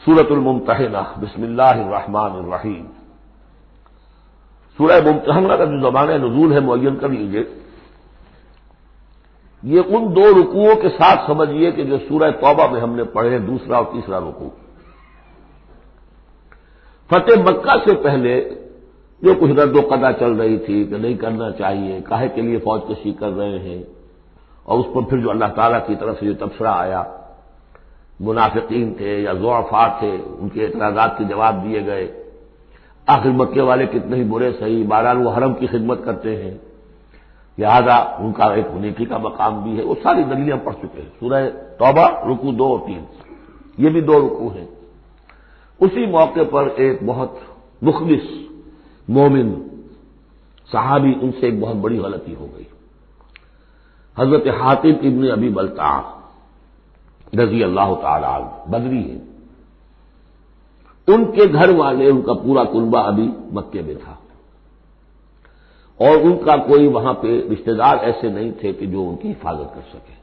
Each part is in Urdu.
سورۃ الممتحنہ بسم اللہ الرحمن الرحیم۔ سورہ ممتحنہ کا جو زمانہ نزول ہے معین کر لیجیے، یہ ان دو رکوعوں کے ساتھ سمجھیے کہ جو سورہ توبہ میں ہم نے پڑھے، دوسرا اور تیسرا رکوع۔ فتح مکہ سے پہلے جو کچھ رد و قضا چل رہی تھی کہ نہیں کرنا چاہیے، کاہے کے لیے فوج کشی کر رہے ہیں، اور اس پر پھر جو اللہ تعالیٰ کی طرف سے جو تبصرہ آیا، منافقین تھے یا ضعفاء تھے، ان کے اعتراضات کے جواب دیے گئے۔ آخر مکے والے کتنے ہی برے صحیح، بہرحال وہ حرم کی خدمت کرتے ہیں، لہذا ان کا ایک نیکی کا مقام بھی ہے، وہ ساری دلیلیں ہم پڑھ چکے ہیں۔ سورہ توبہ رکوع 2 اور 3، یہ بھی 2 رکوع ہیں۔ اسی موقع پر ایک بہت مخلص مومن صحابی، ان سے ایک بہت بڑی غلطی ہو گئی۔ حضرت حاتب ابن ابی بلتعہ رضی اللہ تعالی عنہ بدری ہیں، ان کے گھر والے، ان کا پورا کنبہ ابھی مکے میں تھا، اور ان کا کوئی وہاں پہ رشتہ دار ایسے نہیں تھے کہ جو ان کی حفاظت کر سکے۔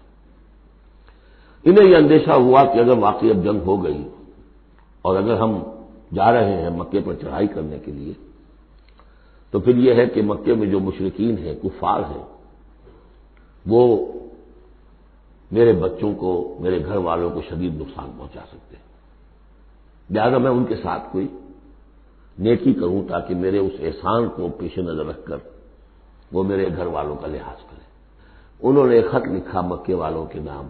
انہیں یہ اندیشہ ہوا کہ اگر واقعی اب جنگ ہو گئی اور اگر ہم جا رہے ہیں مکے پر چڑھائی کرنے کے لیے، تو پھر یہ ہے کہ مکے میں جو مشرکین ہیں، کفار ہیں، وہ میرے بچوں کو، میرے گھر والوں کو شدید نقصان پہنچا سکتے ہیں، لہٰذا میں ان کے ساتھ کوئی نیکی کروں تاکہ میرے اس احسان کو پیش نظر رکھ کر وہ میرے گھر والوں کا لحاظ کریں۔ انہوں نے ایک خط لکھا مکے والوں کے نام،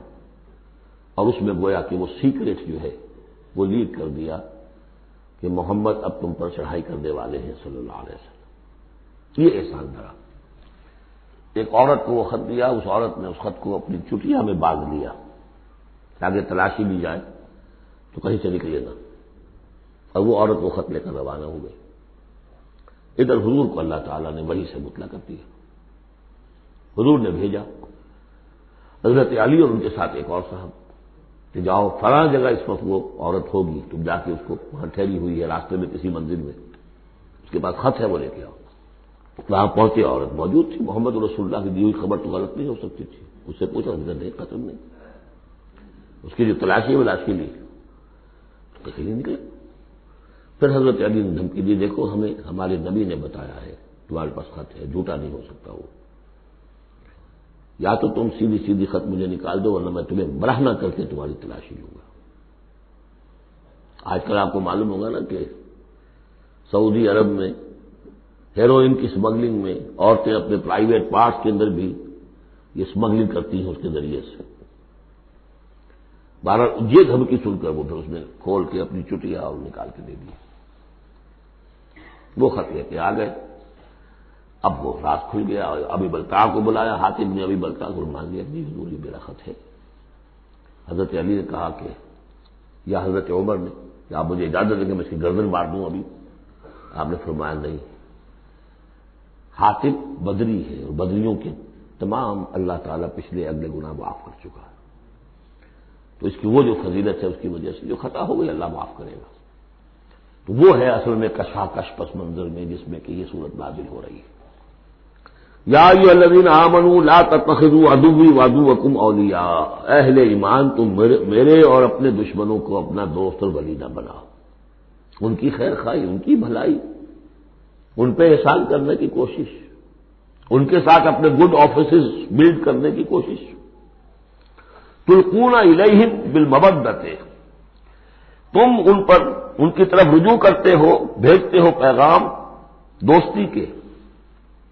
اور اس میں گویا کہ وہ سیکرٹ جو ہے وہ لیک کر دیا کہ محمد اب تم پر چڑھائی کرنے والے ہیں صلی اللہ علیہ وسلم۔ یہ احسان دھرا۔ ایک عورت کو وہ خط دیا، اس عورت نے اس خط کو اپنی چٹیا میں باندھ لیا تاکہ تلاشی لی جائے تو کہیں سے نکلے نہ، اور وہ عورت وہ خط لے کر روانہ ہو گئی۔ ادھر حضور کو اللہ تعالیٰ نے وحی سے مطلع کر دیا۔ حضور نے بھیجا حضرت علی اور ان کے ساتھ ایک اور صاحب کہ جاؤ فلاں جگہ اس وقت وہ عورت ہوگی، تم جا کے اس کو وہاں ٹھہری ہوئی ہے راستے میں کسی منزل میں، اس کے پاس خط ہے، وہ لے کے آؤ۔ وہاں پہنچے، عورت موجود تھی، محمد رسول اللہ کی دی ہوئی خبر تو غلط نہیں ہو سکتی تھی۔ اس سے پوچھا، اس نے نہیں قتل نہیں، اس کی جو تلاشی لی تو کہیں نہیں نکلے۔ پھر حضرت علی نے دھمکی دی، دیکھو ہمیں ہمارے نبی نے بتایا ہے تمہارے پاس خط ہے، جھوٹا نہیں ہو سکتا وہ، یا تو تم سیدھی سیدھی خط مجھے نکال دو ورنہ میں تمہیں برہنہ کر کے تمہاری تلاشی لوں گا۔ آج کل آپ کو معلوم ہوگا نا کہ سعودی عرب میں ہیروئن کی اسمگلنگ میں عورتیں اپنے پرائیویٹ پارٹس کے اندر بھی یہ اسمگلنگ کرتی ہیں اس کے ذریعے سے۔ بہرحال یہ دھمکی سن کر وہ پھر اس نے کھول کے اپنی چٹیا اور نکال کے دے دی۔ وہ خط لے کے آ گئے۔ اب وہ راز کھل گیا، ابی بلتعہ کو بلایا، حاتب نے ابی بلتعہ کو مان لیا، جی حضور یہ میرا خط ہے۔ حضرت علی نے کہا کہ، یا حضرت عمر نے کہ آپ مجھے اجازت دیں کہ میں اس کی گردن مار دوں ابھی؟ آپ نے فرمایا نہیں، حاتب بدری ہے اور بدریوں کے تمام اللہ تعالیٰ پچھلے اگلے گناہ معاف کر چکا ہے، تو اس کی وہ جو فضیلت ہے اس کی وجہ سے جو خطا ہو گئی اللہ معاف کرے گا۔ تو وہ ہے اصل میں کشاکش پس منظر میں جس میں کہ یہ صورت نازل ہو رہی ہے۔ یا ایھا الذین آمنوا لا تتخذوا عدوی وعدوکم اولیاء، اہل ایمان تم میرے اور اپنے دشمنوں کو اپنا دوست اور ولی نہ بناؤ۔ ان کی خیر خواہی، ان کی بھلائی، ان پہ احسان کرنے کی کوشش، ان کے ساتھ اپنے گڈ آفیسز بلڈ کرنے کی کوشش۔ تلقون الیہم بالمودۃ، تم ان پر ان کی طرف رجوع کرتے ہو، بھیجتے ہو پیغام دوستی کے،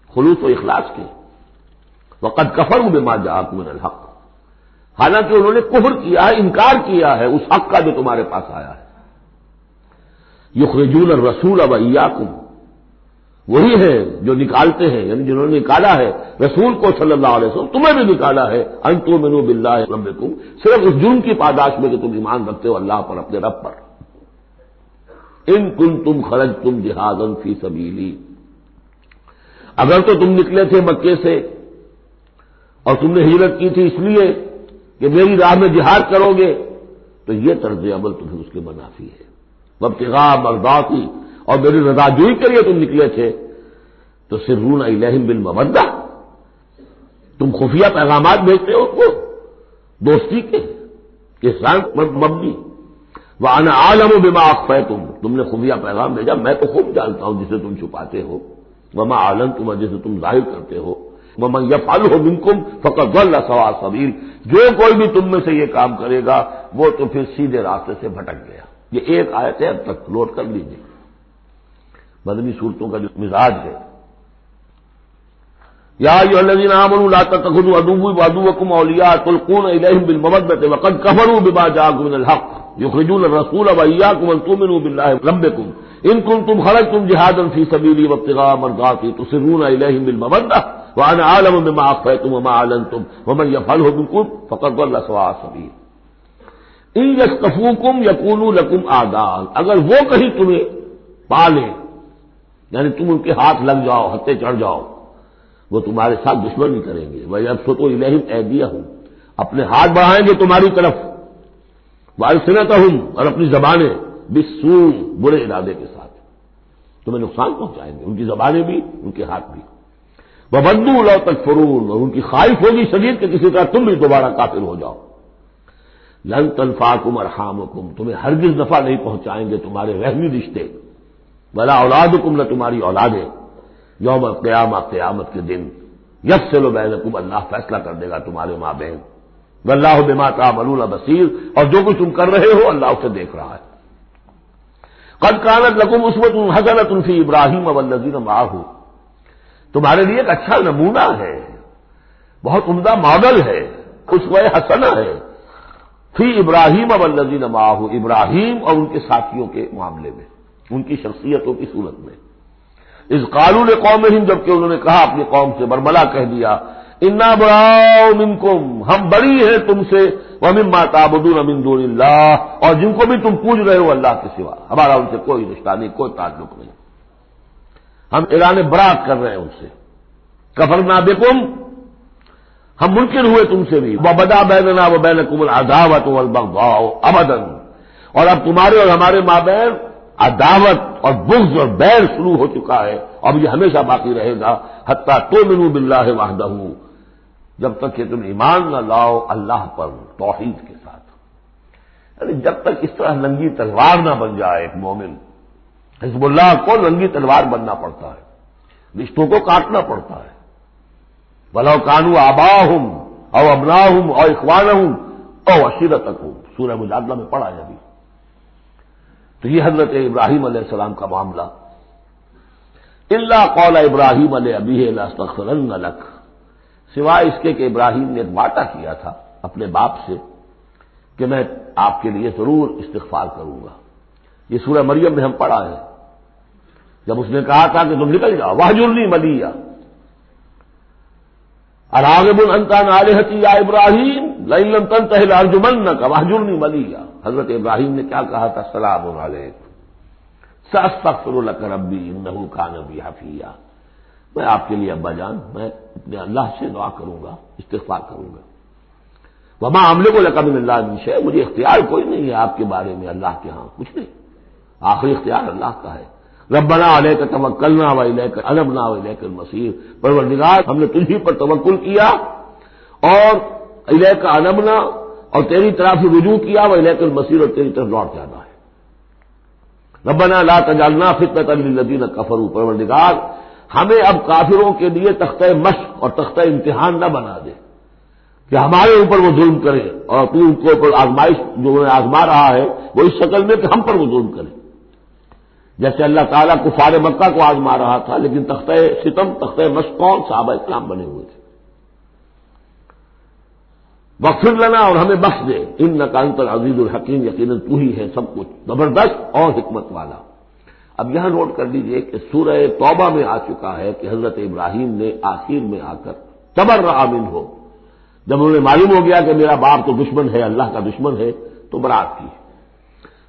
خلوص و اخلاص کے۔ وقد کفروا بما جاءکم من الحق، حالانکہ انہوں نے کفر کیا ہے، انکار کیا ہے اس حق کا جو تمہارے پاس آیا ہے۔ یخرجون الرسول وایاکم، وہی ہے جو نکالتے ہیں، یعنی جنہوں نے نکالا ہے رسول کو صلی اللہ علیہ وسلم، تمہیں بھی نکالا ہے، ان تؤمنوا باللہ ربکم، صرف اس جرم کی پاداش میں کہ تم ایمان رکھتے ہو اللہ پر، اپنے رب پر۔ ان کنتم خرجتم جہادا فی سبیلی، اگر تو تم نکلے تھے مکے سے اور تم نے ہجرت کی تھی اس لیے کہ میری راہ میں جہاد کرو گے، تو یہ طرز عمل تمہیں اس کے منافی ہے۔ وابتغاء مرضاتی، اور میری رضا جوئی کے لیے تم نکلے تھے، تو سرون الیہم بالمودۃ، تم خفیہ پیغامات بھیجتے ہو ان کو دوستی کے، احسان مبنی۔ وَأَنَا أَعْلَمُ بِمَا أَخْفَيْتُمْ، تم نے خفیہ پیغام بھیجا، میں تو خوب جانتا ہوں جسے تم چھپاتے ہو، وَمَا أَعْلَنتُمْ، اور جسے تم ظاہر کرتے ہو، وَمَن يَفْعَلْهُ مِنكُمْ فَقَدْ ضَلَّ سَوَاءَ السَّبِيلِ، جو کوئی بھی تم میں سے یہ کام کرے گا وہ تو پھر سیدھے راستے سے بھٹک گیا۔ یہ ایک آیت ہے، اب تک نوٹ کر لیجیے مدنی صورتوں کا جو مزاج ہے۔ یا ایھا الذین آمنوا لا تتخذوا عدوی وعدوکم اولیاء تلقون الیہم بالمودۃ وقد کفروا بما جاءکم من الحق یخرجون الرسول وایاکم ان تؤمنوا باللہ ربکم ان کنتم خرجتم جہادا فی سبیلی وابتغاء مرضاتی تسرون الیہم بالمودۃ وانا اعلم بما اخفیتم وما اعلنتم ومن یفعلہ منکم فقد ضل سواء السبیل۔ ان یثقفوکم یکونوا لکم اعداء، اگر وہ کہیں تمہیں پا لیں، یعنی تم ان کے ہاتھ لگ جاؤ، ہتھے چڑھ جاؤ، وہ تمہارے ساتھ دشمنی کریں گے۔ وَيَبْسُطُوا إِلَيْهِمْ أَيْدِيَهُمْ، اپنے ہاتھ بڑھائیں گے تمہاری طرف، وَأَلْسِنَتَهُمْ، اور اپنی زبانیں، بِالسُّوءِ، برے ارادے کے ساتھ تمہیں نقصان پہنچائیں گے، ان کی زبانیں بھی ان کے ہاتھ بھی۔ وَوَدُّوا لَوْ تَكْفُرُونَ، اور ان کی خواہش ہوگی شدید کہ کسی طرح تم بھی دوبارہ کافر ہو جاؤ۔ لَن تَنفَعَكُمْ أَرْحَامُكُمْ، تمہیں ہرگز نفع نہیں پہنچائیں گے تمہارے رحمی رشتے، وَلَا أَوْلَادُكُمْ، نہ تمہاری اولادیں، یوم القیامہ، قیامت کے دن، یفصل بینکم، اللہ فیصلہ کر دے گا تمہارے مابین، واللہ بما تعملون بصیر، اور جو کچھ تم کر رہے ہو اللہ اسے دیکھ رہا ہے۔ قد کانت لکم اسوۃ حسنۃ فی ابراہیم والذین معہ، تمہارے لیے ایک اچھا نمونہ ہے، بہت عمدہ ماڈل ہے، اسوہ حسنہ ہے، فی ابراہیم والذین معہ، ابراہیم اور ان کے ساتھیوں کے معاملے میں، ان کی شخصیتوں کی صورت میں۔ اذ قالوا لقومہم، جبکہ انہوں نے کہا اپنی قوم سے، برملا کہہ دیا، انا براء منکم، ہم بری ہیں تم سے، ومما تعبدون من دون اللہ، اور جن کو بھی تم پوج رہے ہو اللہ کے سوا، ہمارا ان سے کوئی رشتہ نہیں، کوئی تعلق نہیں، ہم اعلان براءت کر رہے ہیں ان سے۔ کفرنا بکم، ہم منکر ہوئے تم سے بھی، وبدا بیننا وبینکم العداوۃ والبغضاء ابدا، اور اب تمہارے اور ہمارے مابین عداوت اور بغض اور بیل شروع ہو چکا ہے، اب یہ ہمیشہ باقی رہے گا، حتیٰ تؤمنوا باللہ وحدہ، جب تک کہ تم ایمان نہ لاؤ اللہ پر توحید کے ساتھ، یعنی جب تک اس طرح ننگی تلوار نہ بن جائے ایک مومن۔ حزب اللہ کو ننگی تلوار بننا پڑتا ہے، رشتوں کو کاٹنا پڑتا ہے، وَلَوْ كَانُوا آبَاءَهُمْ أَوْ أَبْنَاءَهُمْ أَوْ إِخْوَانَهُمْ أَوْ عَشِيرَتَهُمْ، سورہ مجادلہ میں پڑھا ہے ابھی۔ تو یہ حضرت ابراہیم علیہ السلام کا معاملہ، الا قول ابراہیم لأبیہ لأستغفرن لک، سوائے اس کے کہ ابراہیم نے ایک وعدہ کیا تھا اپنے باپ سے کہ میں آپ کے لیے ضرور استغفار کروں گا۔ یہ سورہ مریم میں ہم پڑھا ہے، جب اس نے کہا تھا کہ تم نکل جاؤ، واہجرنی ملیہ، اراغب انت عن آلہتی یا ابراہیم لئن لم تنتہ لارجمنک واہجرنی ملیہ۔ حضرت ابراہیم نے کیا کہا تھا؟ سلام علیک ساستغفر لک ربی انہ کان بی حفیہ، میں آپ کے لیے ابا جان، میں اپنے اللہ سے دعا کروں گا، استغفار کروں گا۔ وما املک لک من اللہ من شیء، مجھے اختیار کوئی نہیں ہے آپ کے بارے میں اللہ کے ہاں، کچھ نہیں، آخری اختیار اللہ کا ہے۔ ربنا علیک توکلنا والیک انبنا والیک المصیر، پروردگار ہم نے تجھی پر توکل کیا اور الیک انبنا، اور تیری طرف رجوع کیا، والیک المصیر، اور تیری طرف لوٹ جانا ہے۔ ربنا لا تجعلنا فتنۃ للذین کفروا، پروردگار ہمیں اب کافروں کے لیے تختہ مشق اور تختہ امتحان نہ بنا دے کہ ہمارے اوپر وہ ظلم کرے، اور تو ان کے اوپر آزمائش جو انہیں آزما رہا ہے وہ اس شکل میں کہ ہم پر وہ ظلم کرے، جیسے اللہ تعالیٰ کفار مکہ کو آزما رہا تھا، لیکن تختہ ستم، تختہ مشق کون؟ صحابہ اسلام بنے ہوئے تھے۔ واغفر لنا، اور ہمیں بخش دے، انک انت العزیز الحکیم، یقیناً تو ہی ہے سب کچھ زبردست اور حکمت والا۔ اب یہاں نوٹ کر لیجئے کہ سورہ توبہ میں آ چکا ہے کہ حضرت ابراہیم نے آخر میں آ کر تبرأ منہ، جب انہیں معلوم ہو گیا کہ میرا باپ تو دشمن ہے، اللہ کا دشمن ہے، تو برات کی۔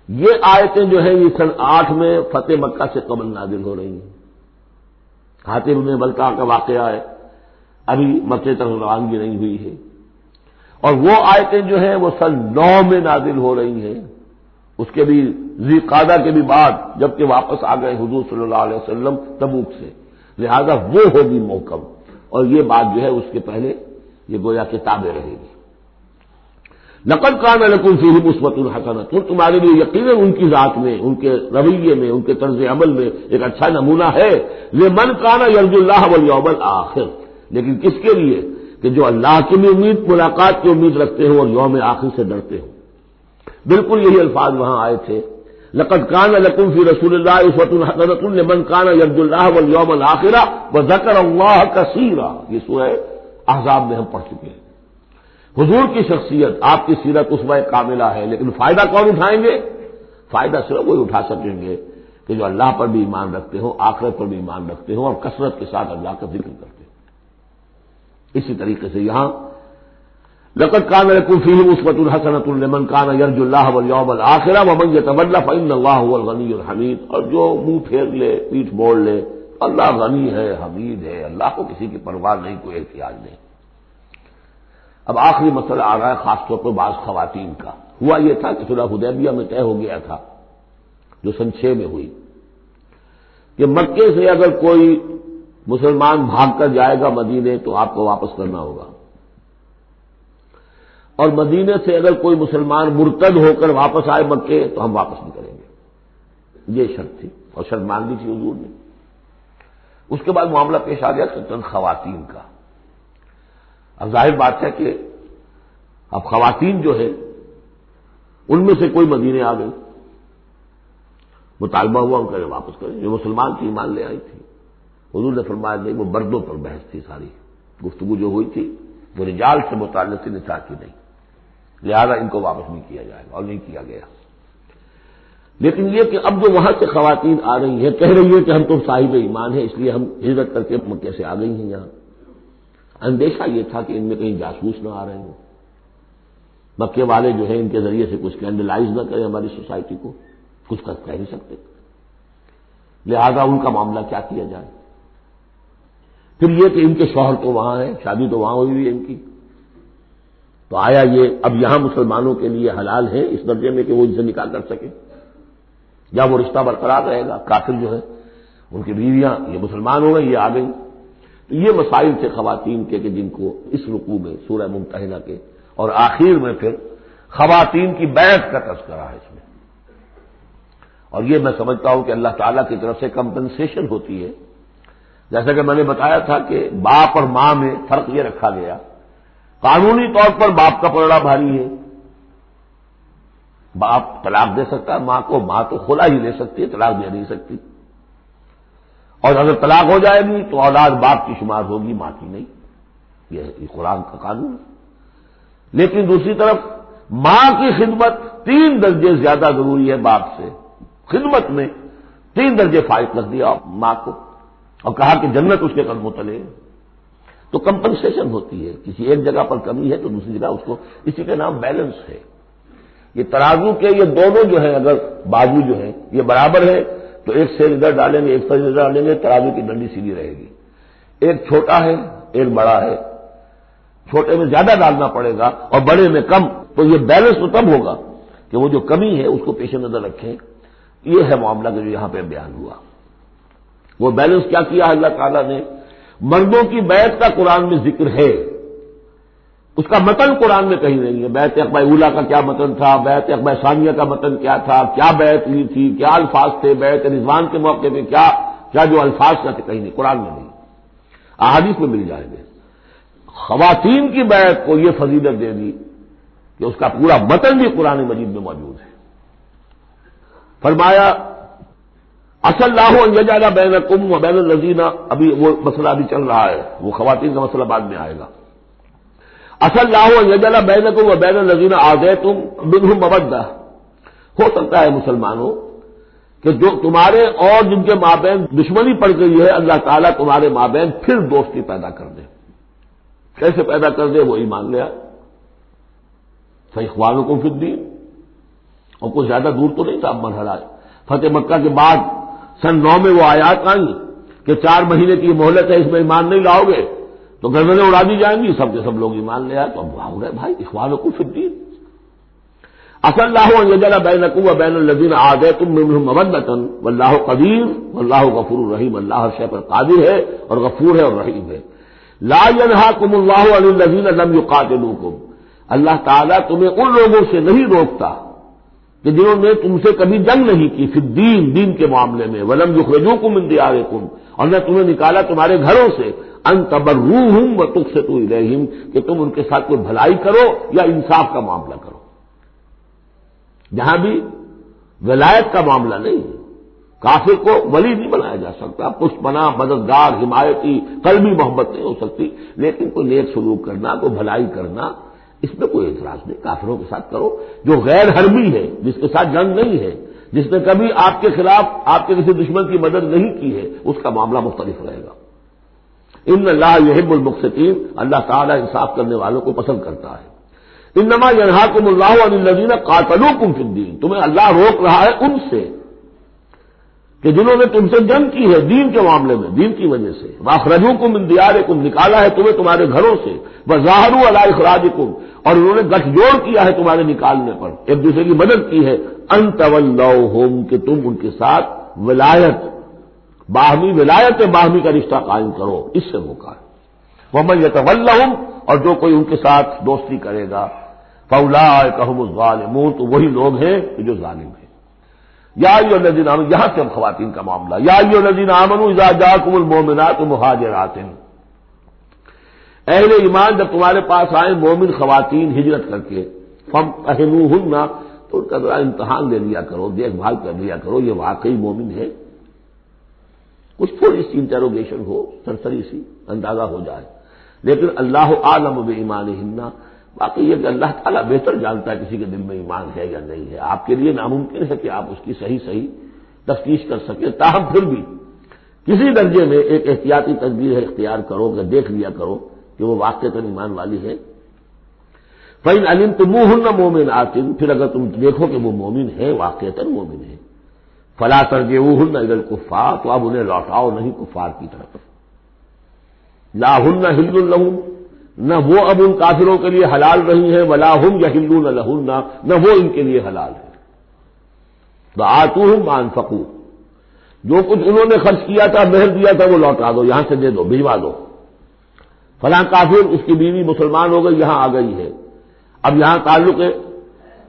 یہ آیتیں جو ہیں یہ سن 8 میں فتح مکہ سے قبل نازل ہو رہی ہیں۔ حاطب بن بلتع کا واقعہ ہے، ابھی مکے تک روانگی نہیں ہوئی ہے، اور وہ آیتیں جو ہیں وہ سن 9 میں نازل ہو رہی ہیں، اس کے بھی ذی قعدہ کے بھی بعد، جبکہ واپس آ گئے حضور صلی اللہ علیہ وسلم تبوک سے، لہذا وہ ہوگی محکم، اور یہ بات جو ہے اس کے پہلے یہ گویا کتابیں رہے گی۔ لقد کان لکم فیہم اسوۃ حسنۃ، تمہارے لیے یقیناً ان کی ذات میں، ان کے رویے میں، ان کے طرز عمل میں ایک اچھا نمونہ ہے، لمن کان یرجو اللہ والیوم الآخر، لیکن کس کے لیے؟ کہ جو اللہ کی بھی ملاقات کی امید رکھتے ہوں اور یوم آخر سے ڈرتے ہوں۔ بالکل یہی الفاظ وہاں آئے تھے، لقد کان لکم فی رسول اللہ اسوۃ حسنۃ لمن کان یرجو اللہ والیوم الآخر وذکر اللہ کثیرا، یہ سورہ احزاب میں ہم پڑھ چکے ہیں۔ حضور کی شخصیت، آپ کی سیرت اسوہ کاملہ ہے، لیکن فائدہ کون اٹھائیں گے؟ فائدہ صرف وہی اٹھا سکیں گے کہ جو اللہ پر بھی ایمان رکھتے ہوں، آخرت پر بھی ایمان رکھتے ہوں اور کثرت کے ساتھ اللہ کا ذکر کرتے ہوں۔ اسی طریقے سے یہاں لقد کان لکم فیہم اسوۃ حسنۃ لمن کان یرجو اللہ والیوم الآخر ومن یتولی فإن اللہ هو الغنی الحمید، اور جو منہ پھیر لے، پیٹھ موڑ لے، اللہ غنی ہے، حمید ہے، اللہ کو کسی کی پرواہ نہیں، کوئی احتیاج نہیں۔ اب آخری مسئلہ آ رہا ہے خاص طور پر بعض خواتین کا۔ ہوا یہ تھا کہ صلح حدیبیہ میں طے ہو گیا تھا، جو سن 6 میں ہوئی، کہ مکے سے اگر کوئی مسلمان بھاگ کر جائے گا مدینے تو آپ کو واپس کرنا ہوگا، اور مدینے سے اگر کوئی مسلمان مرتد ہو کر واپس آئے مکے تو ہم واپس نہیں کریں گے، یہ شرط تھی، اور شرط مان لی تھی حضور نے۔ اس کے بعد معاملہ پیش آ گیا چند خواتین کا۔ اب ظاہر بات ہے کہ اب خواتین جو ہے ان میں سے کوئی مدینے آ گئی، مطالبہ ہوا ان کا واپس کریں، جو مسلمان تھی ایمان لے آئی تھی۔ حضور نے فرمایا نہیں، وہ مردوں پر بحث تھی، ساری گفتگو جو ہوئی تھی وہ رجال سے متعلق تھی، نساء کی نہیں، لہذا ان کو واپس نہیں کیا جائے گا، اور نہیں کیا گیا۔ لیکن یہ کہ اب جو وہاں سے خواتین آ رہی ہیں، کہہ رہی ہیں کہ ہم تو صاحب ایمان ہیں، اس لیے ہم ہجرت کر کے مکے سے آ گئی ہیں یہاں۔ اندیشہ یہ تھا کہ ان میں کہیں جاسوس نہ آ رہے ہوں، مکے والے جو ہیں ان کے ذریعے سے کچھ اسکینڈلائز نہ کریں ہماری سوسائٹی کو، کچھ کہہ نہیں سکتے، لہذا ان کا معاملہ کیا کیا جائے۔ پھر یہ کہ ان کے شوہر تو وہاں ہیں، شادی تو وہاں ہوئی ہوئی ہے ان کی، تو آیا یہ اب یہاں مسلمانوں کے لیے حلال ہے اس درجے میں کہ وہ ان سے نکاح کر سکے، یا وہ رشتہ برقرار رہے گا؟ کافر جو ہے ان کی بیویاں یہ مسلمان ہو گئی، یہ آ گئی۔ تو یہ مسائل تھے خواتین کے کہ جن کو اس رکوع میں سورہ ممتحنہ کے اور آخر میں پھر خواتین کی بیعت کا تذکرہ ہے اس میں۔ اور یہ میں سمجھتا ہوں کہ اللہ تعالیٰ کی طرف سے کمپنسیشن ہوتی ہے، جیسا کہ میں نے بتایا تھا کہ باپ اور ماں میں فرق یہ رکھا گیا، قانونی طور پر باپ کا پلڑا بھاری ہے، باپ طلاق دے سکتا ہے ماں کو، ماں تو خلا ہی لے سکتی ہے، طلاق دے نہیں سکتی، اور اگر طلاق ہو جائے گی تو اولاد باپ کی شمار ہوگی، ماں کی نہیں، یہ قرآن کا قانون ہے۔ لیکن دوسری طرف ماں کی خدمت 3 درجے زیادہ ضروری ہے باپ سے، خدمت میں 3 درجے فائق رکھ دیا ماں کو، اور کہا کہ جنت اس کے قدموں تلے۔ تو کمپنسیشن ہوتی ہے، کسی ایک جگہ پر کمی ہے تو دوسری جگہ اس کو، اسی کا نام بیلنس ہے۔ یہ ترازو کے یہ دونوں جو ہیں، اگر بازو جو ہیں یہ برابر ہے تو ایک سیر ادھر ڈالیں گے، ایک سیر ادھر ڈالیں گے، ترازو کی ڈنڈی سیدھی رہے گی۔ ایک چھوٹا ہے ایک بڑا ہے، چھوٹے میں زیادہ ڈالنا پڑے گا اور بڑے میں کم، تو یہ بیلنس تو تب ہوگا کہ وہ جو کمی ہے اس کو پیش نظر رکھیں۔ یہ ہے معاملہ کہ جو یہاں پہ بیان ہوا۔ وہ بیلنس کیا کیا اللہ تعالیٰ نے؟ مردوں کی بیعت کا قرآن میں ذکر ہے، اس کا متن قرآن میں کہیں نہیں ہے۔ بیعت عقبہ اولیٰ کا کیا متن تھا، بیعت عقبہ ثانیہ کا متن کیا تھا، کیا بیعت ہوئی تھی، کیا الفاظ تھے، بیعت رضوان کے موقع پہ کیا جو الفاظ کا تھے، کہیں نہیں، قرآن میں نہیں، احادیث میں مل جائیں گے۔ خواتین کی بیعت کو یہ فضیلت دے دی کہ اس کا پورا متن بھی قرآن مجید میں موجود ہے۔ فرمایا عسى الله ان يجعل بينكم وبين الذين، ابھی وہ مسئلہ ابھی چل رہا ہے، وہ خواتین کا مسئلہ بعد میں آئے گا۔ عسى الله ان يجعل بينكم وبين الذين عاديتم منهم مودة، ہو سکتا ہے مسلمانوں کہ جو تمہارے اور جن کے مابین دشمنی پڑ گئی ہے، اللہ تعالیٰ تمہارے مابین پھر دوستی پیدا کر دے۔ کیسے پیدا کر دے؟ وہ ایمان لے آئے، فإخوانكم في الدين، اور کوئی زیادہ دور تو نہیں تھا اب مرحلہ۔ فتح مکہ کے بعد سن 9 میں وہ آیات آئیں کہ 4 مہینے کی مہلت ہے، اس میں ایمان نہیں لاؤ گے تو گردنیں اڑا دی جائیں گی، سب کے سب لوگ ایمان لے آئے، تو اب ہو گئے بھائی اخوانکم فی الدین۔ عسى الله ان يجعل بينكم وبين الذين عاديتم منهم مودة والله قدير والله غفور رحيم، اللہ ہر شے پر قادر ہے اور غفور ہے اور رحیم ہے۔ لا ينهاكم الله عن الذين لم يقاتلوكم، اللہ تعالیٰ تمہیں ان لوگوں سے نہیں روکتا کہ جنہوں نے تم سے کبھی جنگ نہیں کی فی الدین، دین کے معاملے میں، ولم یخرجوکم من دیارکم، اور نہ تمہیں نکالا تمہارے گھروں سے، ان تبروہم وتقسطوا الیہم، کہ تم ان کے ساتھ کوئی بھلائی کرو یا انصاف کا معاملہ کرو۔ جہاں بھی ولایت کا معاملہ نہیں ہے، کافر کو ولی نہیں بنایا جا سکتا، پشت پناہ، مددگار، حمایتی، قلبی محبت نہیں ہو سکتی، لیکن کوئی نیک سلوک کرنا، کوئی بھلائی کرنا، اس میں کوئی اعتراض نہیں، کافروں کے ساتھ کرو۔ جو غیر حربی ہے، جس کے ساتھ جنگ نہیں ہے، جس نے کبھی آپ کے خلاف آپ کے کسی دشمن کی مدد نہیں کی ہے، اس کا معاملہ مختلف رہے گا۔ ان اللہ یحب المقسطین، اللہ تعالیٰ انصاف کرنے والوں کو پسند کرتا ہے۔ انما ینہاکم اللہ عن الذین قاتلوکم فی الدین، تمہیں اللہ روک رہا ہے ان سے کہ جنہوں نے تم سے جنگ کی ہے دین کے معاملے میں، دین کی وجہ سے، واخرجوکم من دیارکم، نکالا ہے تمہیں تمہارے گھروں سے، وظاہروا علی اخراجکم، اور انہوں نے گٹھ جوڑ کیا ہے تمہارے نکالنے پر، ایک دوسرے کی مدد کی ہے، ان تولوہم، کہ تم ان کے ساتھ ولایت، باہمی ولایت باہمی کا رشتہ قائم کرو، اس سے روکا ہے۔ ومن یتولہم، اور جو کوئی ان کے ساتھ دوستی کرے گا، فاولئک ھم الظالمون، تو وہی لوگ ہیں کہ جو ظالم ہیں۔ یا ایھا الذین آمنوا، یہاں سے اب خواتین کا معاملہ، یا ایھا الذین آمنوا اذا جاءکم المؤمنات مہاجرات، اہل ایمان جب تمہارے پاس آئیں مومن خواتین ہجرت کر کے، فامتحنوہن، تو ان کا ذرا امتحان لے لیا کرو، دیکھ بھال کر لیا کرو، یہ واقعی مومن ہے، کچھ تھوڑی سی انٹروگیشن ہو، سرسری سی اندازہ ہو جائے، لیکن اللہ اعلم بایمانہن، باقی یہ کہ اللہ تعالیٰ بہتر جانتا ہے کسی کے دل میں ایمان ہے یا نہیں ہے، آپ کے لیے ناممکن ہے کہ آپ اس کی صحیح تفتیش کر سکیں، تاہم پھر بھی کسی درجے میں ایک احتیاطی تدبیر اختیار کرو کہ دیکھ لیا کرو کہ وہ واقعتاً ایمان والی ہے۔ فَإِنْ عَلِمْتُمُوهُنَّ مُؤْمِنَاتٍ، پھر اگر تم دیکھو کہ وہ مومن ہے، واقعتاً مومن ہے، فَلَا تَرْجِعُوهُنَّ إِلَى الْكُفَّارِ، تو اب انہیں لوٹاؤ نہیں کفار کی طرف، لَا هُنَّ حِلٌّ لَهُمْ، نہ وہ اب ان کافروں کے لیے حلال رہی ہیں، وَلَا هُمْ يَحِلُّونَ لَهُنَّ، نہ وہ ان کے لیے حلال ہے۔ وَآتُوهُمْ مَا أَنفَقُوا، جو کچھ انہوں نے خرچ کیا تھا، مہر دیا تھا، وہ لوٹا دو، یہاں سے دے دو، بھجوا دو۔ فلاں کافر، اس کی بیوی مسلمان ہو گئی، یہاں آ گئی ہے، اب یہاں تعلق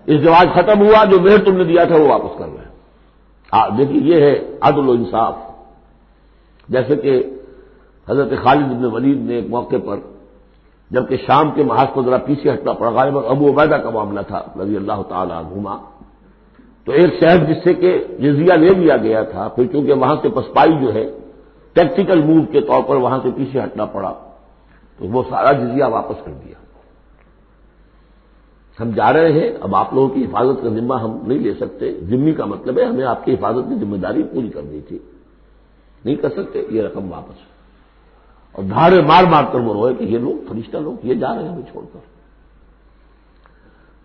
ازدواج ختم ہوا، جو مہر تم نے دیا تھا وہ واپس کر رہے ہیں۔ دیکھیے یہ ہے عدل و انصاف۔ جیسے کہ حضرت خالد بن ولید نے ایک موقع پر، جبکہ شام کے محاذ کو ذرا پیچھے ہٹنا پڑا، غالباً ابو عبیدہ کا معاملہ تھا رضی اللہ تعالی عنہما، تو ایک شہر جس سے کہ جزیہ لے لیا گیا تھا، پھر چونکہ وہاں سے پسپائی جو ہے ٹیکٹیکل موو کے طور پر وہاں سے پیچھے ہٹنا پڑا، تو وہ سارا جزیہ واپس کر دیا۔ ہم جا رہے ہیں، اب آپ لوگوں کی حفاظت کا ذمہ ہم نہیں لے سکتے، ذمہ کا مطلب ہے ہمیں آپ کی حفاظت کی ذمہ داری پوری کرنی تھی، نہیں کر سکتے، یہ رقم واپس، اور دھاڑے مار مار کر وہ روئے کہ یہ لوگ فرشتہ لوگ یہ جا رہے ہیں ہمیں چھوڑ کر۔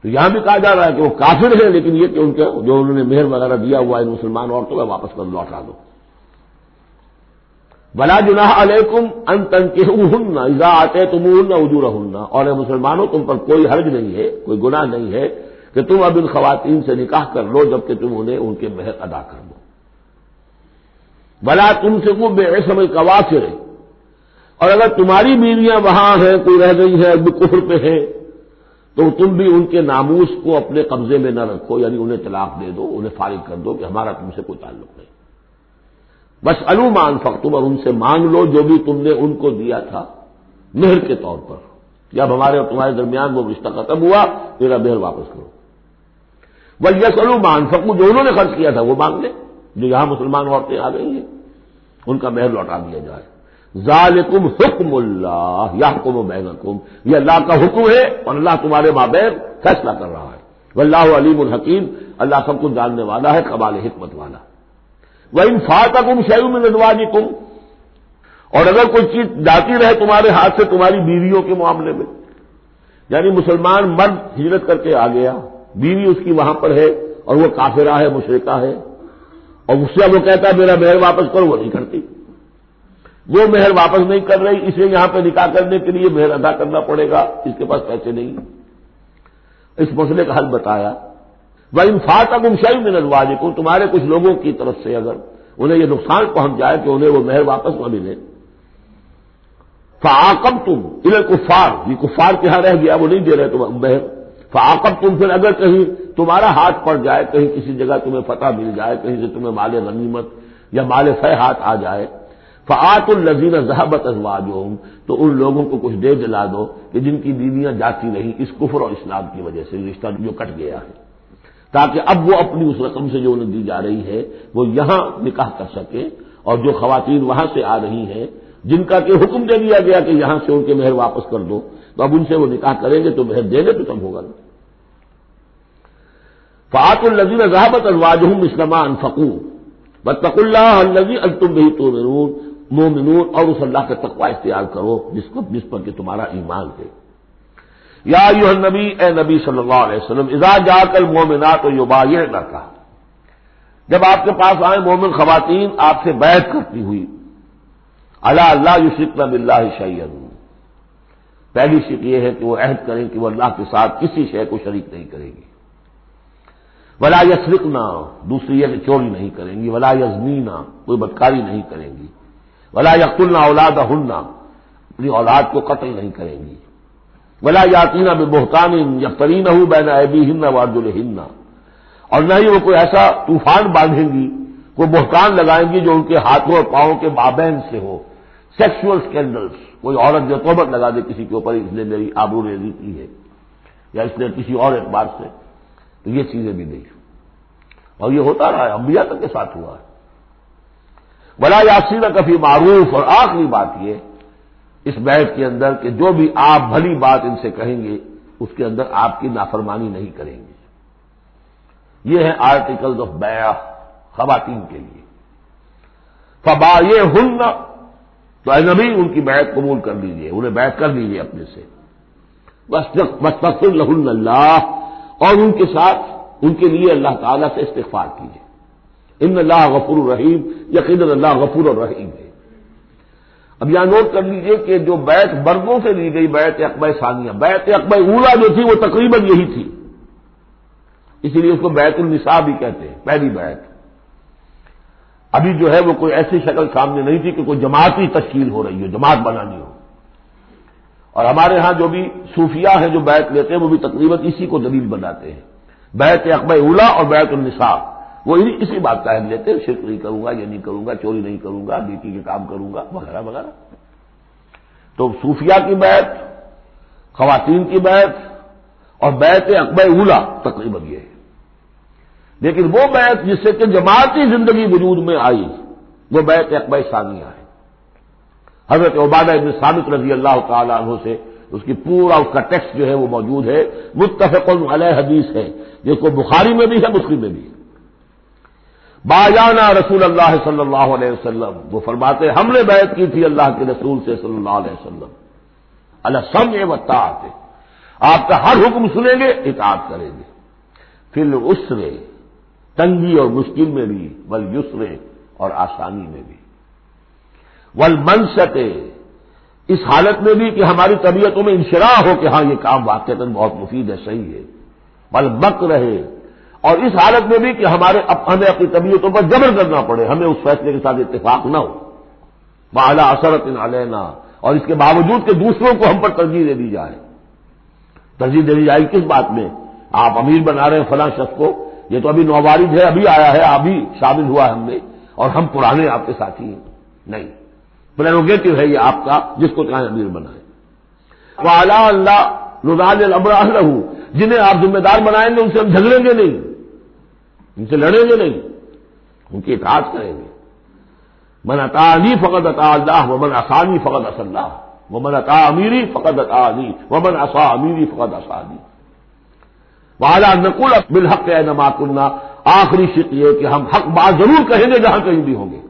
تو یہاں بھی کہا جا رہا ہے کہ وہ کافر ہیں، لیکن یہ کہ ان کے جو انہوں نے مہر وغیرہ دیا ہوا ہے مسلمان عورتوں کا، واپس کر لوٹا دو۔ وَلَا جُنَاحَ عَلَيْكُمْ أَن تَنكِحُوهُنَّ إِذَا آتَيْتُمُوهُنَّ أُجُورَهُنَّ، اور اے مسلمانوں تم پر کوئی حرج نہیں ہے، کوئی گناہ نہیں ہے کہ تم اب ان خواتین سے نکاح کر لو جبکہ تم انہیں ان کے مہر ادا کر دو۔ وَلَا تُمْسِكُوا بِعِصْمِ الْكَوَافِرِ، اور اگر تمہاری بیویاں وہاں ہیں، کوئی رہ گئی ہے، اب کفر پہ ہیں، تو تم بھی ان کے ناموس کو اپنے قبضے میں نہ رکھو، یعنی انہیں طلاق دے دو، انہیں فارغ کر دو کہ ہمارا تم سے کوئی تعلق نہیں۔ بس ما انفقتم، اور ان سے مانگ لو جو بھی تم نے ان کو دیا تھا مہر کے طور پر، جب ہمارے اور تمہارے درمیان وہ رشتہ ختم ہوا، میرا مہر واپس کرو۔ وَلْيَسْأَلُوا مَا أَنفَقُوا، جو انہوں نے خرچ کیا تھا وہ مانگ لیں، جو یہاں مسلمان عورتیں آ گئی ہیں ان کا مہر لوٹا دیا جائے۔ ذالکم حکم اللہ یحکم بینکم، یہ اللہ کا حکم ہے اور اللہ تمہارے مابین فیصلہ کر رہا ہے۔ واللہ علیم الحکیم، اللہ سب کچھ جاننے والا ہے، کمال حکمت والا۔ وَإِنْ فَاتَكُمْ شَيْءٌ مِّنْ أَزْوَاجِكُمْ، اور اگر کوئی چیز جاتی رہے تمہارے ہاتھ سے تمہاری بیویوں کے معاملے میں، یعنی مسلمان مرد ہجرت کر کے آ گیا، بیوی اس کی وہاں پر ہے اور وہ کافرہ ہے، مشرکہ ہے، اور اس سے وہ کہتا ہے میرا مہر واپس کرو، وہ نہیں کرتی، وہ مہر واپس نہیں کر رہی، اسے یہاں پہ نکاح کرنے کے لیے مہر ادا کرنا پڑے گا، اس کے پاس پیسے نہیں، اس مسئلے کا حل بتایا۔ وَإِنْ فَاتَكُمْ شَيْءٌ مِّنْ أَزْوَاجِكُمْ، تمہارے کچھ لوگوں کی طرف سے اگر انہیں یہ نقصان پہنچ جائے کہ انہیں وہ مہر واپس نہ ملے، فعاقبتم الی الکفار، یہ کفار کے ہاں رہ گیا، وہ نہیں دے رہے تم مہر. فعاقبتم، پھر اگر کہیں تمہارا ہاتھ پڑ جائے، کہیں کسی جگہ تمہیں فتح مل جائے، کہیں سے تمہیں مال غنیمت یا مال فہ ہاتھ آ جائے، فآتوا الذین ذهبت ازواجهم، تو ان لوگوں کو کچھ دے دلا دو کہ جن کی بیویاں جاتی نہیں اس کفر اور اسلام کی وجہ سے، رشتہ جو کٹ گیا ہے، تاکہ اب وہ اپنی اس رقم سے جو انہیں دی جا رہی ہے وہ یہاں نکاح کر سکے. اور جو خواتین وہاں سے آ رہی ہیں جن کا کہ حکم دے دیا گیا کہ یہاں سے ان کے مہر واپس کر دو، تو اب ان سے وہ نکاح کریں گے تو مہر دینے تو کم ہوگا. فآتوا الذین ذهبت ازواجهم مثل ما انفقوا واتقوا اللہ الذی انتم بہ تؤمنون، مومنون، اور اس اللہ کا تقوی اختیار کرو جس پر کہ تمہارا ایمان ہے. یا ایھا النبی، اے نبی صلی اللہ علیہ وسلم، اذا جاءک المؤمنات یبایعنک، جب آپ کے پاس آئیں مومن خواتین آپ سے بیعت کرتی ہوئی، الا لا یشرکن باللہ شیئا، پہلی شرط یہ ہے کہ وہ عہد کریں کہ وہ اللہ کے ساتھ کسی شے کو شریک نہیں کریں گی. ولا یسرقنا، دوسری یہ کہ چوری نہیں کریں گی. ولا یزنینا، کوئی بدکاری نہیں کریں گی. ولا یقتلن اولادہن، اپنی اولاد کو قتل نہیں کریں گی. ولا یاتین ببہتان یفترینہ بین ایدیہن وارجلہن، اور نہ ہی وہ کوئی ایسا طوفان باندھیں گی، کوئی بہتان لگائیں گی جو ان کے ہاتھوں اور پاؤں کے مابین سے ہو. سیکسول اسکینڈلس، کوئی عورت جو تہمت لگا دے کسی کے اوپر اس نے میری آبرو ریزی کی ہے یا اس نے کسی اور اعتبار سے، تو یہ چیزیں بھی نہیں. اور یہ ہوتا رہا ہے، انبیاء تک کے ساتھ ہوا ہے. ولا یعصینک فی معروف، اور آخری بات یہ اس بیعت کے اندر کہ جو بھی آپ بھلی بات ان سے کہیں گے اس کے اندر آپ کی نافرمانی نہیں کریں گے. یہ ہے آرٹیکلز آف بیع خواتین کے لیے. فبایعہن، تو اے نبی ان کی بیعت قبول کر لیجیے، انہیں بیعت کر لیجیے اپنے سے. واستغفر لہن اللہ، اور ان کے ساتھ ان کے لیے اللہ تعالیٰ سے استغفار کیجیے. ان اللہ غفور الرحیم، یقیناً اللہ غفور الرحیم ہے. اب یہاں نوٹ کر لیجیے کہ جو بیعت مردوں سے لی گئی بیعت عقبہ ثانیہ، بیعت عقبہ اولیٰ جو تھی وہ تقریباً یہی تھی، اسی لیے اس کو بیعت النساء بھی کہتے ہیں، پہلی بیعت. ابھی جو ہے وہ کوئی ایسی شکل سامنے نہیں تھی کہ کوئی جماعتی تشکیل ہو رہی ہو، جماعت بنانی ہو. اور ہمارے ہاں جو بھی صوفیاء ہیں جو بیعت لیتے ہیں وہ بھی تقریباً اسی کو دلیل بناتے ہیں. بیعت عقبہ اولیٰ اور بیعت النساء وہ اسی بات کا اہم لیتے ہیں، شرک نہیں کروں گا، یہ نہیں کروں گا، چوری نہیں کروں گا، نیکی کے کام کروں گا، وغیرہ وغیرہ. تو صوفیاء کی بیعت، خواتین کی بیعت اور بیعت عقبہ اولیٰ تقریباً یہ ہے. لیکن وہ بیعت جس سے کہ جماعتی زندگی وجود میں آئی وہ بیعت عقبہ ثانیہ ہے. حضرت عبادہ بن صامت رضی اللہ تعالی عنہ سے اس کی پورا اس کا ٹیکسٹ جو ہے وہ موجود ہے، متفق علیہ حدیث ہے، جس کو بخاری میں بھی ہے مسلم میں بھی ہے. بایعنا رسول اللہ صلی اللہ علیہ وسلم، وہ فرماتے ہم نے بیعت کی تھی اللہ کے رسول سے صلی اللہ علیہ وسلم، علی السمع والطاعۃ، آپ کا ہر حکم سنیں گے، اطاعت کریں گے. فی العسر، تنگی اور مشکل میں بھی، والیسر، اور آسانی میں بھی، والمنشط، اس حالت میں بھی کہ ہماری طبیعتوں میں انشراح ہو کہ ہاں یہ کام واقعتاً بہت مفید ہے، صحیح ہے. والمکر، اور اس حالت میں بھی کہ ہمیں اپنی طبیعتوں پر جبر کرنا پڑے، ہمیں اس فیصلے کے ساتھ اتفاق نہ ہو. وعلی اثرۃ علینا، اور اس کے باوجود کہ دوسروں کو ہم پر ترجیح دے دی جائے. ترجیح دے دی جائے کس بات میں؟ آپ امیر بنا رہے ہیں فلاں شخص کو، یہ تو ابھی نوبارد ہے، ابھی آیا ہے، ابھی شامل ہوا ہے ہم نے، اور ہم پرانے آپ کے ساتھی ہیں. نہیں، پریروگیٹو ہے یہ آپ کا، جس کو چاہیں امیر بنائیں. وعلی اللہ نضال الامر اہلہ، جنہیں آپ ذمہ دار بنائیں گے ان سے ہم جھگڑیں گے نہیں، ان سے لڑیں گے نہیں، ان کی اطاعت کریں گے. من اطاعنی فقد اطاع اللہ ومن عصانی فقد عصی اللہ ومن اطاع امیری فقد اطاعنی ومن عصی امیری فقد عصانی. وعلی نقول بالحق اینما کنا، آخری شرط یہ کہ ہم حق بات ضرور کہیں گے جہاں کہیں بھی ہوں گے.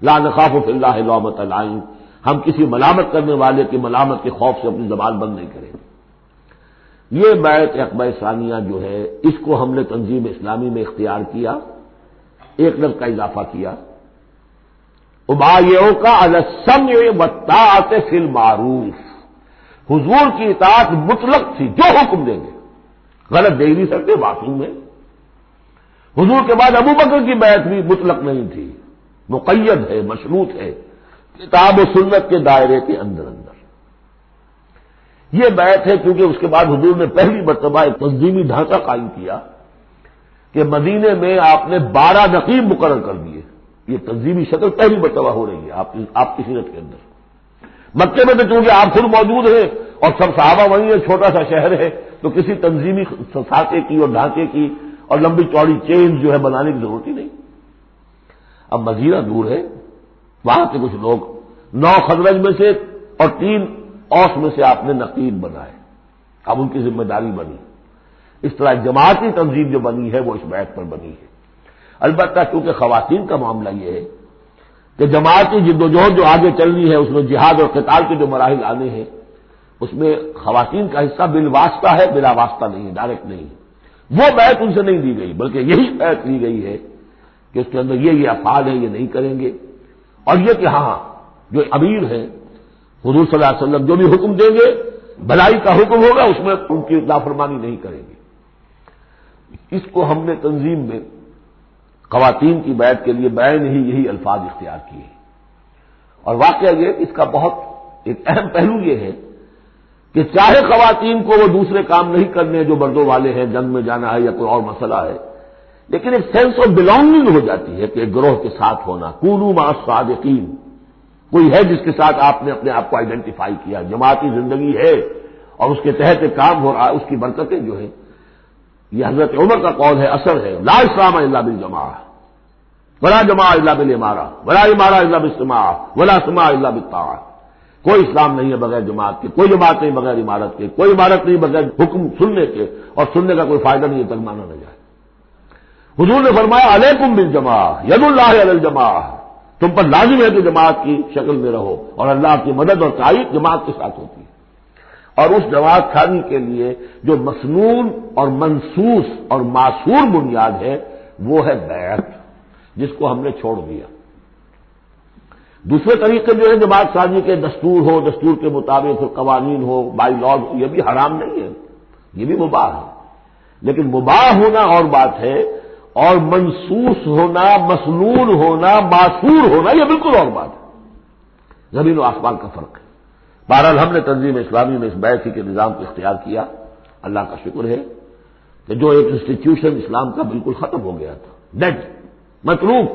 لا نخاف فی اللہ لومۃ لائم، ہم کسی ملامت کرنے والے کی ملامت کے خوف سے اپنی زبان بند نہیں کریں گے. یہ بیعت عقبہ ثانیہ جو ہے اس کو ہم نے تنظیم اسلامی میں اختیار کیا، ایک لفظ کا اضافہ کیا، ابایعوک علی السمع والطاعۃ فی المعروف. حضور کی اطاعت مطلق تھی، جو حکم دیں گے، غلط دے نہیں سکتے معصوم ہے. حضور کے بعد ابو بکر کی بیعت بھی مطلق نہیں تھی، مقید ہے، مشروط ہے، کتاب و سنت کے دائرے کے اندر. یہ بیعت ہے کیونکہ اس کے بعد حضور نے پہلی مرتبہ ایک تنظیمی ڈھانچہ قائم کیا کہ مدینے میں آپ نے 12 نقیب مقرر کر دیے. یہ تنظیمی شکل پہلی مرتبہ ہو رہی ہے آپ کی سیرت کے اندر. مکے میں تو چونکہ آپ خود موجود ہیں اور سب صحابہ وہیں ہیں، چھوٹا سا شہر ہے، تو کسی تنظیمی ساتھے کی اور ڈھانچے کی اور لمبی چوڑی چین جو ہے بنانے کی ضرورت ہی نہیں. اب مدینہ دور ہے، وہاں سے کچھ لوگ 9 خزرج میں سے اور 3 اوس میں سے آپ نے نقیب بنائے. اب ان کی ذمہ داری بنی. اس طرح جماعتی تنظیم جو بنی ہے وہ اس بیعت پر بنی ہے. البتہ چونکہ خواتین کا معاملہ یہ ہے کہ جماعتی جدوجہد جو آگے چلنی ہے اس میں جہاد اور قتال کے جو مراحل آنے ہیں اس میں خواتین کا حصہ بالواسطہ ہے، بلا واسطہ نہیں ہے، ڈائریکٹ نہیں ہے. وہ بیعت ان سے نہیں دی گئی بلکہ یہی بیعت لی گئی ہے کہ اس کے اندر یہ افعال ہیں، یہ نہیں کریں گے. اور یہ کہ ہاں جو امیر ہیں حضور صلی اللہ علیہ وسلم جو بھی حکم دیں گے بھلائی کا حکم ہوگا اس میں ان کی نافرمانی نہیں کریں گے. اس کو ہم نے تنظیم میں خواتین کی بیعت کے لیے بعین ہی یہی الفاظ اختیار کیے. اور واقعہ یہ کہ اس کا بہت ایک اہم پہلو یہ ہے کہ چاہے خواتین کو وہ دوسرے کام نہیں کرنے جو مردوں والے ہیں، جنگ میں جانا ہے یا کوئی اور مسئلہ ہے، لیکن ایک سینس آف بلانگنگ ہو جاتی ہے کہ ایک گروہ کے ساتھ ہونا. کونوا مع الصادقین، کوئی ہے جس کے ساتھ آپ نے اپنے آپ کو آئیڈینٹیفائی کیا، جماعتی زندگی ہے اور اس کے تحت ایک کام ہو رہا ہے، اس کی برکتیں جو ہیں. یہ حضرت عمر کا قول ہے، اثر ہے، لا اسلام الا بالجماعہ ولا جماعہ الا بالامارہ ولا امارہ الا بالاجتماع ولا سماع الا بالطاعہ. کوئی اسلام نہیں ہے بغیر جماعت کے، کوئی جماعت نہیں بغیر عمارت کے، کوئی عمارت نہیں بغیر حکم سننے کے، اور سننے کا کوئی فائدہ نہیں ہے تک مانا نہ جائے. حضور نے فرمایا علیکم بالجماعہ ید اللہ علی الجماعہ، تم پر لازم ہے کہ جماعت کی شکل میں رہو، اور اللہ کی مدد اور تائید جماعت کے ساتھ ہوتی ہے. اور اس جماعت خانی کے لیے جو مسنون اور منسوس اور معصور بنیاد ہے وہ ہے بیعت، جس کو ہم نے چھوڑ دیا. دوسرے طریقے جو ہے جماعت سازی کے، دستور ہو، دستور کے مطابق ہو، قوانین ہو، بائی لاز ہو، یہ بھی حرام نہیں ہے، یہ بھی مباح ہے. لیکن مباح ہونا اور بات ہے، اور منسوس ہونا، مسنون ہونا، معصور ہونا یہ بالکل اور بات ہے. زمین و آسمان کا فرق ہے. بہرحال ہم نے تنظیم اسلامی میں اس بیعت کے نظام کو اختیار کیا. اللہ کا شکر ہے کہ جو ایک انسٹیٹیوشن اسلام کا بالکل ختم ہو گیا تھا، ڈیڈ، مطلوب،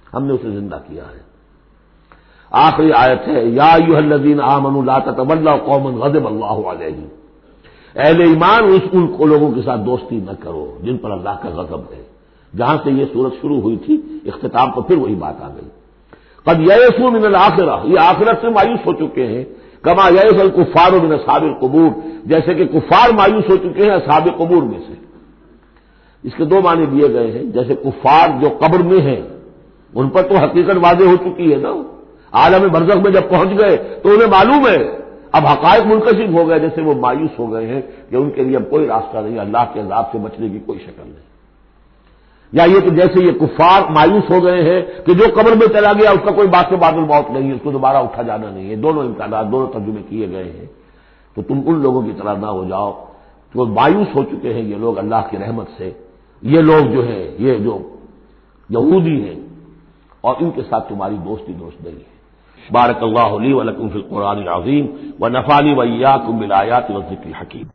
ہم نے اسے زندہ کیا ہے. آخری آیت ہے یا ایھا الذین آمنوا لا تتولوا قوما غضب اللہ علیہم، اہل ایمان ان لوگوں کے ساتھ دوستی نہ کرو جن پر اللہ کا غضب ہے. جہاں سے یہ صورت شروع ہوئی تھی اختتام پر پھر وہی بات آ گئی. قد یئسوا من الآخرہ، یہ آخرت سے مایوس ہو چکے ہیں. کما یئس الکفار من اصحاب القبور، جیسے کہ کفار مایوس ہو چکے ہیں اصحاب قبور میں سے. اس کے 2 معنی دیے گئے ہیں. جیسے کفار جو قبر میں ہیں ان پر تو حقیقت واضح ہو چکی ہے نا، عالم برزخ میں جب پہنچ گئے تو انہیں معلوم ہے، اب حقائق منکشف ہو گئے، جیسے وہ مایوس ہو گئے ہیں کہ ان کے لیے اب کوئی راستہ نہیں، اللہ کے عذاب سے بچنے کی کوئی شکل نہیں. یا یہ کہ جیسے یہ کفار مایوس ہو گئے ہیں کہ جو قبر میں چلا گیا اس کا کوئی باقی بعد الموت نہیں ہے، اس کو دوبارہ اٹھا جانا نہیں ہے. دونوں امکانات، دونوں ترجمے کیے گئے ہیں. تو تم ان لوگوں کی طرح نہ ہو جاؤ تو مایوس ہو چکے ہیں یہ لوگ اللہ کی رحمت سے. یہ لوگ جو ہیں یہ جو یہودی ہیں اور ان کے ساتھ تمہاری دوستی درست نہیں ہے. بارک اللہ لی و لکم فی القرآن العظیم ونفعنی و ایاکم بالآیات والذکر الحکیم.